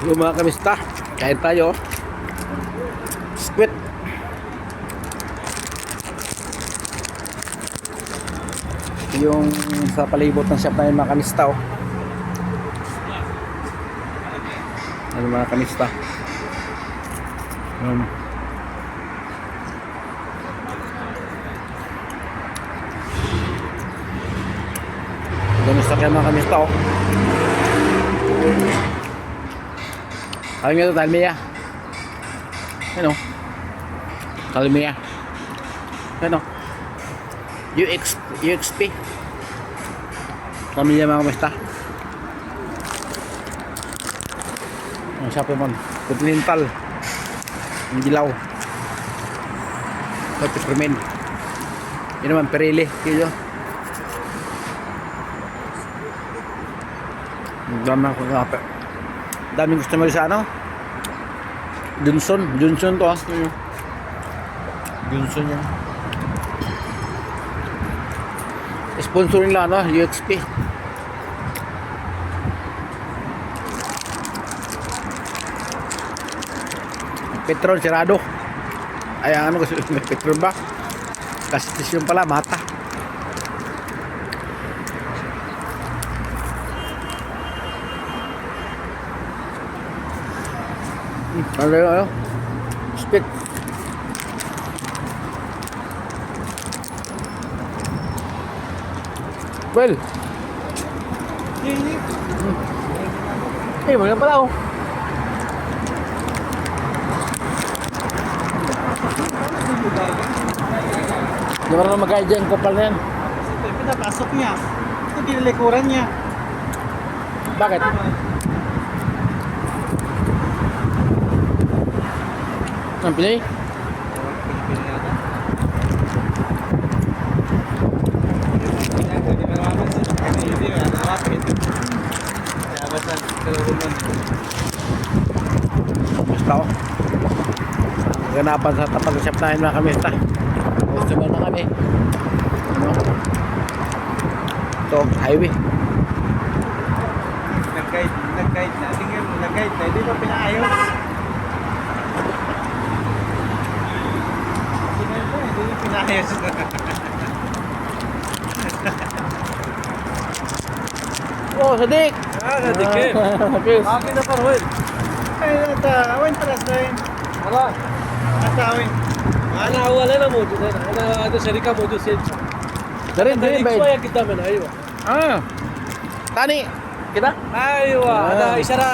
Yung mga kamista, kain tayo. Squid. Yung sa palibot ng shop na yung mga kamista, oh. Ano mga kamista. Ganun sa kaya mga kamista, oh. Alam nyo ito, Talmia. Ano? Talmia. Ano? UXP. Talmia mga kamista. Ang sabi mo, continental. Ang dilaw. Peppermint. Yun naman, perili. Yun yun. Daming customer sa ano? Johnson to, ah. Johnson yan. Sponsor nila ano, UXP. Petrol sirado. Ay ano kasi may petrol ba? Kasi station pala mata. Ano? Spit. Well. Eh, wala pala, oh. Di ba na mag-guide yung kupal na yan? Ito, pinapasok niya. Ito, ginalikuran niya. Bakit? Ang Pinay? Pilipino yata. Basta ko. Ganapan sa tapat ng shop na yun mga kamista. Customer na kami. Ano? Ito, highway. Nag-guide na. Tingnan mo, nag-guide na. Hindi pa pinaayos. Tingnan mo, hindi pa pinaayos. Oh, Sadik! Sadik din. Okay. Akin na parwin. Ay, awin paras na yun. Wala. Ata awin. Ana awalnya na mo dyan. Ana ada serika mo dyan sen. Darin, Dari babe. ya kita men ayo. Ah. Tani. Kita? Ayo, ada isara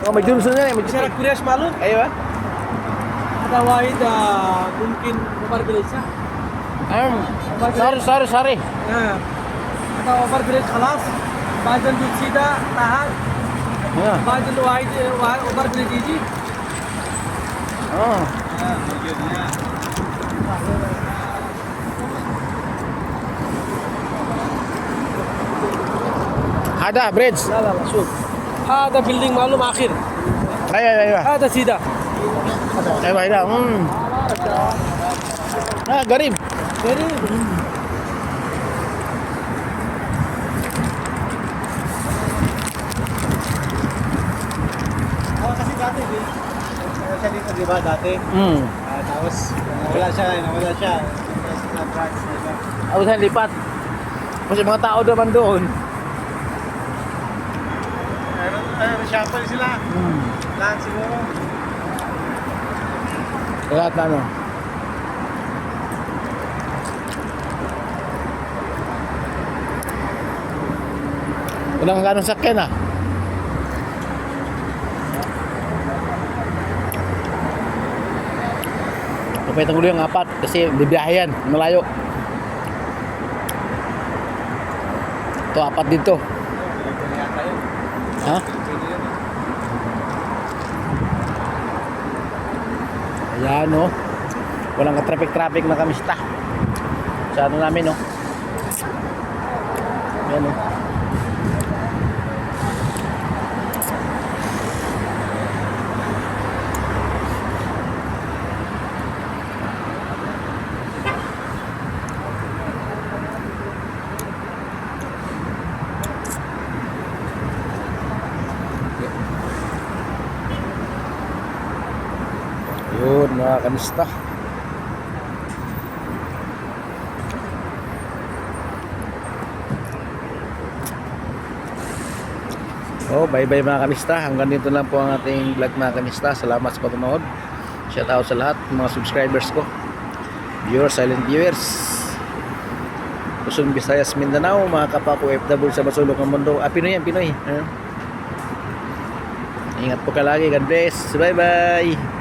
Oh, may Johnson na eh. May isara Johnson. Kurias malum. Ayo ba? Ada wahid mungkin Omar Bilesa. Sorry. Nah, ada Omar Bilesa kelas. Badan dud sida tahan. Yeah. Badan wahid Omar Bilesa ji. Oh. Yun na. Ada bridge. لا شوف. هذا بيلدينج معلوم اخر. Ayo. هذا سيدا. Ayo. Ah, garib. Jadi Kasi dati, wala siya dito, di ba, dati? Tapos, nawala siya. Tapos, na-drugs na siya. Ako sa lipat. Kasi mga tao naman doon. Reshuffle sila. Lahat siguro. Lahat na ano. Walang ganong sakyan ah. Kapitang ulo yung apat kasi bibiyahe yan, malayo. Ito, apat dito. Pwede na yata yun. Ha? Pwede yun. Ayan o. Walang ka-traffic na kamista. Sa ano namin o. Ayan o. Yun mga kanista. Oh, bye-bye mga kanista. Hanggang dito lang po ang ating vlog mga kanista. Salamat sa panonood. Shout out sa lahat mga subscribers ko. Viewers, silent viewers. Luzon, Visayas, Mindanao, mga kapako FW sa masulok ng mundo. Pinoy yan, Pinoy. Ingat po ka lagi. God bless. Bye-bye.